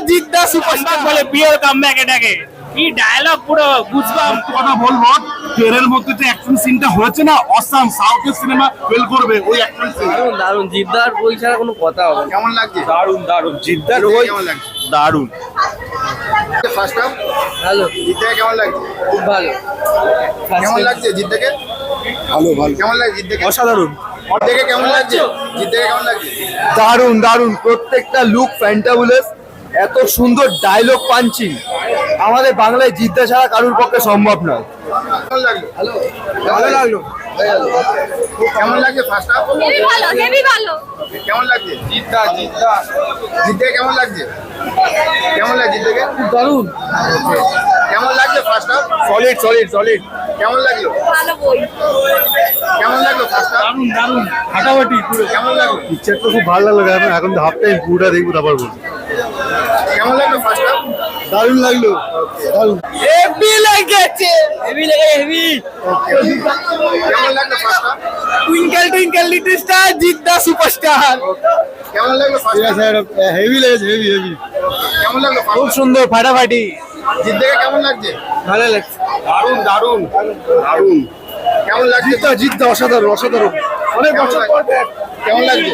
Jeddah superstar বলে pure comeback এটাকে। কি ডায়লগ, পুরো গুজবাম্প। কথা বলবো, ট্রেনের মধ্যে যে অ্যাকশন সিনটা হয়েছে না, অসাম। সাউথের সিনেমা ফেল করবে ওই অ্যাকশন সিন। দারুন দারুন, জিদ্দার বই ছাড়া কোনো কথা হবে না। কেমন লাগছে? দারুন দারুন, জিদ্দার ওই ওই কেমন লাগছে? দারুন। ফার্স্ট হাফ ভালো, জিদ্দাকে কেমন লাগছে? খুব ভালো। কেমন লাগছে জিদ্দাকে? ভালো ভালো কেমন লাগছে জিদ্দাকে? অসাধারণ জিদ্দাকে কেমন লাগছে? জিদ্দাকে কেমন লাগছে? দারুণ দারুণ প্রত্যেকটা লুক ফ্যান্টাবুলাস, এত সুন্দর ডায়লগ পাঞ্চিং আমাদের বাংলায় জিদ্দা ছাড়া কারোর পক্ষে সম্ভব নয়। কেমন লাগলো? ভালো লাগলো। কেমন লাগছে ফার্স্ট হাফ? হেভি ভালো, হেভি ভালো। কেমন লাগছে? জিদ্দাকে কেমন লাগছে? কেমন লাগছে জিদ্দাকে? দারুণ, কেমন লাগছে first half? Solid solid solid. কেমন লাগলো? ভালো বই। কেমন লাগলো ফার্স্ট হাফ? দারুন দারুন, ফাটাফাটি পুরো। কেমন লাগলো? পিকচারটা খুব ভালো লাগলো। এখন হাফ টাইম পুরোটা দেখবো তারপর বলবো। কেমন লাগলো ফার্স্ট হাফ? দারুণ লাগলো, দারুণ। হেভি লেগেছে, হেভি লেগেছে, হেভি। কেমন লাগলো first half? Twinkle twinkle little star, Jeddah superstar. কেমন লাগলো ফার্স্ট হাফ? হেভি লেগেছে, হেভি হেভি। কেমন লাগলো ফার্স্ট খুব হাফ? সুন্দর, ফাটাফাটি। জিদ্দাকে কেমন লাগছে? ভালো লাগছে। দারুণ দারুণ দারুণ। কেমন লাগছে? জিদ্দা জিদ্দা অসাধারণ অসাধারণ। অনেক বছর পর back। কেমন লাগছে?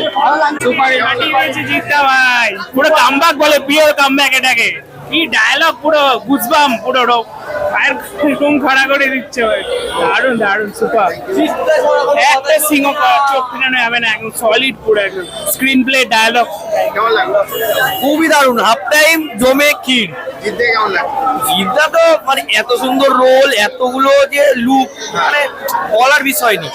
সুপার মাটি হয়েছে জিদ্দা ভাই, পুরো কামব্যাক বলে পিওর কামব্যাক এটাকে। কি ডায়লগ, পুরো গুজবাম্প, পুরো ফায়ার ঘুম খড়া করে দিচ্ছে ভাই। দারুন দারুন, সুপার। একটা সিংহ চোখ ফিরানো যাবে না, একদম সলিড পুরো, একদম স্ক্রিন প্লে, ডায়লগ। কেমন লাগলো? খুবই দারুন, হাফ টাইম জমে ক্ষীর। জিদ্দাকে কেমন লাগছে? জিদ্দা তো মানে এত সুন্দর রোল, এতগুলো যে লুক, মানে বলার বিষয় নেই।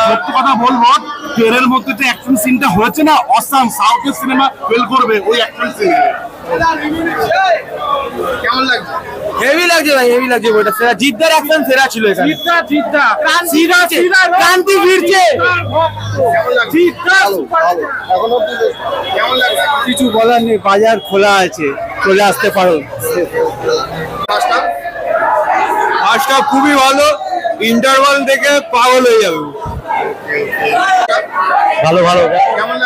সত্যি কথা বলবো, ট্রেনের মধ্যে যে অ্যাকশন সিনটা হয়েছে না, অসাম। সাউথের সিনেমা ফেল করবে ওই অ্যাকশন সিন। কেমন লাগছে? হেভি লাগছে ভাই, হেভি লাগছে বইটা। সেরা জিদ্দার অ্যাকশন সেরা ছিল এখানে। জিদ্দা জিদ্দা ক্রান্তি ফিরছে। কেমন লাগছে? কেমন লাগছে? কিছু বলার নেই, বাজার খোলা আছে, চলে আসতে পারো। First half? ফার্স্টটা খুবই ভালো, ইন্টারভাল দেখে পাগল হয়ে যাবে। ভালো ভালো। কেমন